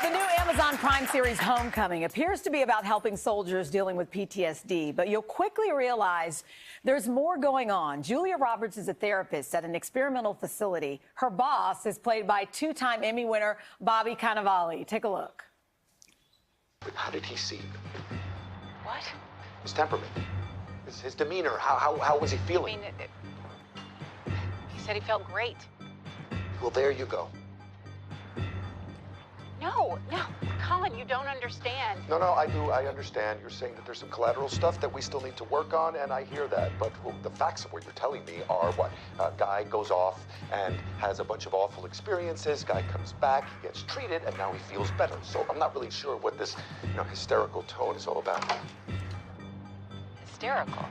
The new Amazon Prime series Homecoming appears to be about helping soldiers dealing with PTSD, but you'll quickly realize there's more going on. Julia Roberts is a therapist at an experimental facility. Her boss is played by two-time Emmy winner Bobby Cannavale. Take a look. How did he see you? What? His temperament, his demeanor, how was he feeling? I mean, he said he felt great. Well, there you go. No, Colin, you don't understand. No, I do. I understand. You're saying that there's some collateral stuff that we still need to work on, and I hear that. But the facts of what you're telling me are what? A guy goes off and has a bunch of awful experiences. Guy comes back, he gets treated, and now he feels better. So I'm not really sure what this, hysterical tone is all about. Hysterical.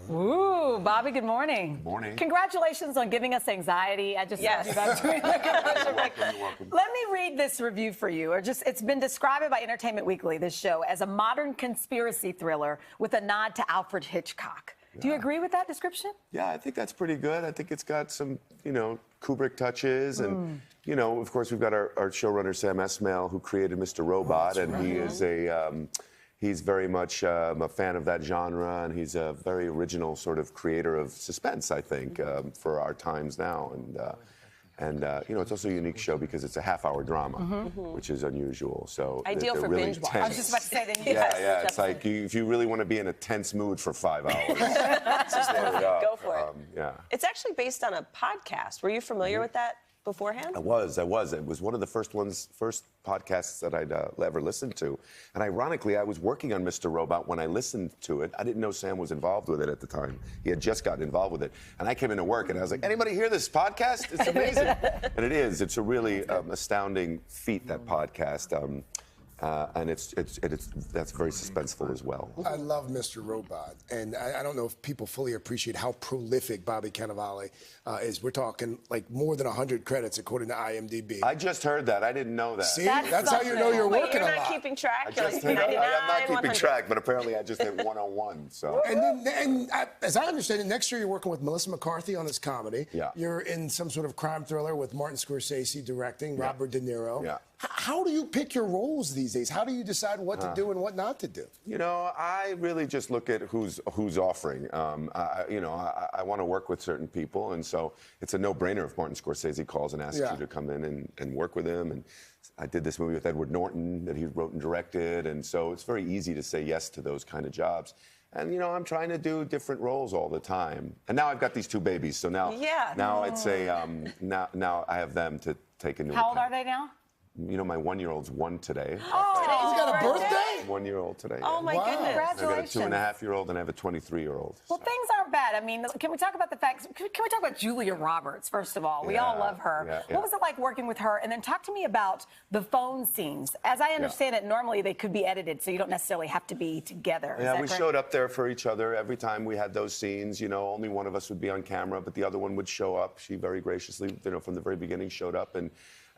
Ooh, Bobby, good morning. Good morning. Congratulations on giving us anxiety. I just Yes. you about doing the commercial break. You're welcome. Let me read this review for you. It's been described by Entertainment Weekly, this show, as a modern conspiracy thriller with a nod to Alfred Hitchcock. Yeah. Do you agree with that description? Yeah, I think that's pretty good. I think it's got some, Kubrick touches. And, of course, we've got our showrunner, Sam Esmail, who created Mr. Robot. And he is he's very much a fan of that genre. And he's a very original sort of creator of suspense, I think, for our times now. And it's also a unique show because it's a half-hour drama, which is unusual. So ideal for really binge watching. I was just about to say that. Yeah. It's like if you really want to be in a tense mood for 5 hours, Go for it. Yeah. It's actually based on a podcast. Were you familiar with that beforehand? I was. It was one of the first podcasts that I'd ever listened to. And ironically, I was working on Mr. Robot when I listened to it. I didn't know Sam was involved with it at the time. He had just gotten involved with it. And I came into work and I was like, anybody hear this podcast? It's amazing. And it is. It's a really astounding feat, that podcast. And that's very suspenseful as well. I love Mr. Robot, and I don't know if people fully appreciate how prolific Bobby Cannavale is. We're talking like more than 100 credits according to IMDb. I just heard that. I didn't know that. See, that's how you know you're Wait, working you're a not lot. keeping track? I You're just like hit, 99, I'm not keeping 100. track, but apparently I just hit 101. So. As I understand it, next year you're working with Melissa McCarthy on this comedy. Yeah. You're in some sort of crime thriller with Martin Scorsese directing, Robert De Niro. Yeah. How do you pick your roles these days? How do you decide what to do and what not to do? I really just look at who's offering. I want to work with certain people, and so it's a no-brainer if Martin Scorsese calls and asks you to come in and work with him. And I did this movie with Edward Norton that he wrote and directed, and so it's very easy to say yes to those kind of jobs. And, I'm trying to do different roles all the time. And now I've got these two babies, so now it's now I have them to take into account. How old are they now? My 1-year-old's 1 today. Oh, He's got a birthday? 1-year-old today. Oh, my goodness. I've got a Congratulations. 2.5-year-old and I have a 23-year-old. Well, things aren't bad. I mean, can we talk about the facts? Can we talk about Julia Roberts, first of all? We all love her. Yeah. What was it like working with her? And then talk to me about the phone scenes. As I understand it, normally they could be edited, so you don't necessarily have to be together. Yeah, we showed up there for each other. Every time we had those scenes, only one of us would be on camera, but the other one would show up. She very graciously, from the very beginning showed up.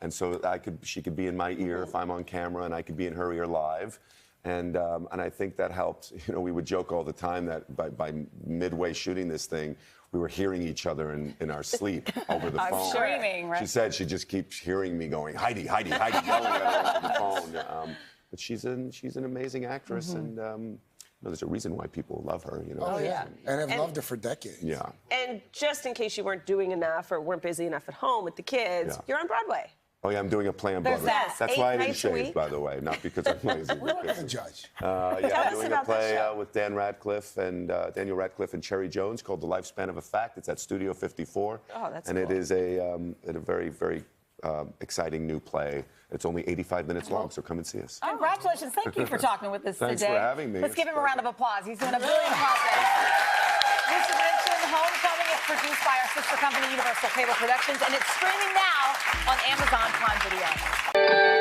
And so she could be in my ear if I'm on camera, and I could be in her ear live. And I think that helped. We would joke all the time that by midway shooting this thing, we were hearing each other in our sleep over the phone. Screaming, right? She said she just keeps hearing me going, Heidi, yelling at her over the phone. But she's an amazing actress, and there's a reason why people love her. Oh, yeah. And have loved her for decades. Yeah. And just in case you weren't doing enough or weren't busy enough at home with the kids, you're on Broadway. Oh, yeah, I'm doing a play on Broadway. that. That's 8 why I didn't nights a shave, week? by the way, not because I'm lazy. We're not going to judge. I'm us doing a about that play show. with Dan Radcliffe and Daniel Radcliffe and Cherry Jones called The Lifespan of a Fact. It's at Studio 54. Oh, that's and cool. it is a very, very exciting new play. It's only 85 minutes long, so come and see us. Congratulations. Thank you for talking with us Thanks today. for having me. Let's give him a round of applause. He's doing a brilliant project. We should mention Homecoming is produced by our sister company, Universal Cable Productions, and it's streaming now on Amazon Prime Video.